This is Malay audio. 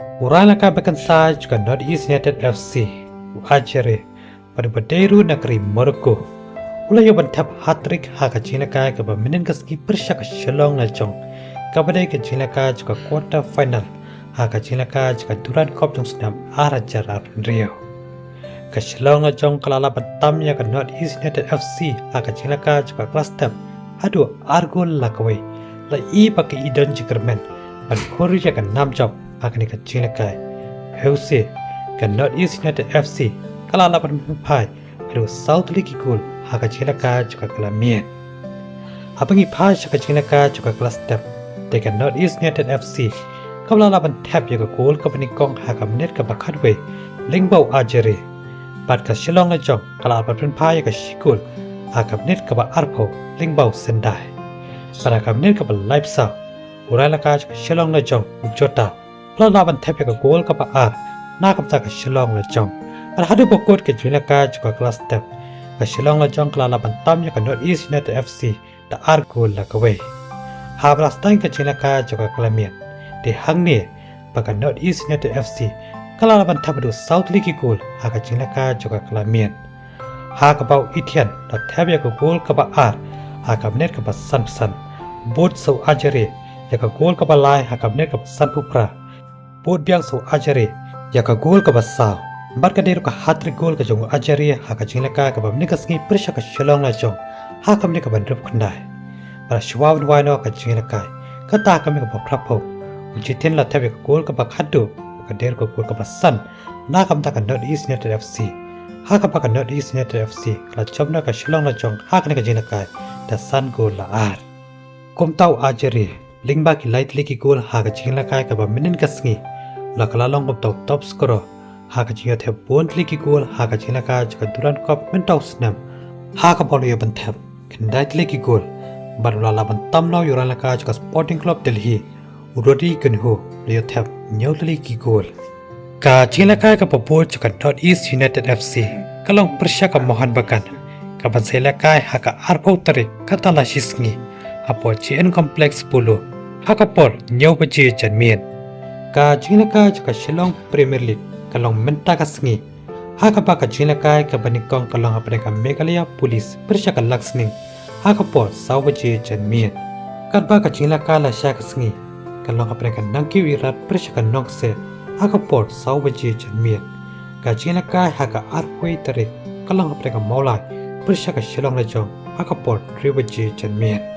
Uralaka Bagan Saj juga North East United FC Ajaraie pada berderu negeri Morocco. Ulai yo bantap hat-trick haka Jinaka ke minin kaski pyrshah ke Shalong na jong. Kabadai ke Jinaka juga quarter final haka Jinaka juga Duran Cup jong senam Ajaraie Rio. Ke Shalong na jong kalala bantamnya ke North East United FC haka Jinaka juga kelas step. Aduh argol lakawai la I pakai idon jikermen ban Korea ke 6 job haka ni ke Jinaka. Hause ke North East United FC kalala banpai aduh South League goal haka Jinaka juga kelamian. Abangi pas haka Jinaka juga kelas step dengan North East United FC kalala ban tap ya ke goal ke penikong haka menit ke bakadwe lingbau Ajaraie. Bat ke Shalong na jong kalala banpai ya ke shikul haka menit ke ba arpo lingbau Sdang. Pada ka menit ke ba Leipzig urala ka Shalong na jong ujota kalala ban tap ya ke goal ke ba ar na kamta ke Shalong na jong. Pada hadu bokot ke Jinaka juga kelas step ke Shalong na jong kalala bantam ya ke North East United FC da argo la kawe. Habra Sdang ke Jinaka juga kelamian. Di hang ni baka North East United FC kalala bantam du South League goal haka Jinaka juga kelamian. Haka bau itian da tab ya ke goal ke ba ar haka menit ke ba san bot so Ajaraie ya ke goal ke ba lai haka menit ke ba san pupra bot biang so Ajaraie ya ke goal ke ba sao. Bar ka deru ka hat-trick goal ka jong Ajaraie haka Jinaka ka ba menit ka sngi pyrshah ka Shalong na jong haka menit ka ba drup kandai. Para shwawan waino ka Jinaka ka ta ka me ka ba prapo ujitin la tabe ka goal ka ba khaddu ka deru ka goal ka ba san na kam ta ka North East United FC haka ba ka North East United FC la chomna ka Shalong na jong haka ni ka Jinaka da san goal la ar. Kom tau Ajaraie lingba ki light league goal haka Jinaka ka ba menit ka sngi la kalalong kom tau top scorer haka Jinga the bond league goal haka Jinaka juga Duran Cup mentau senam haka bolu ya bantap kendai league goal baru lala bantam lau Yoralaka juga Sporting Club Delhi urodi genho leo thap nyau league goal ka Jinaka ka popol juga North East United FC kalong pyrshah ka Mohun Bagan ka banselaka haka arpau tarik kata la shisngi apo GN Complex pulu haka por nyau baje janmien ka Jinaka juga Shalong Premier League kalong menta ka sngi haka ba ka Jinaka ka banikong kalong apne ka Meghalaya Police pyrshah ka laksning haka por sawaje janmien kat ba ka Jinaka la sha ka sngi kalong apne ka nangki wirat pyrshah ka nongse haka por sawaje janmien ka Jinaka haka arpoi tarik kalong apne ka maulai pyrshah ka Shalong na jong haka por riwaje janmien.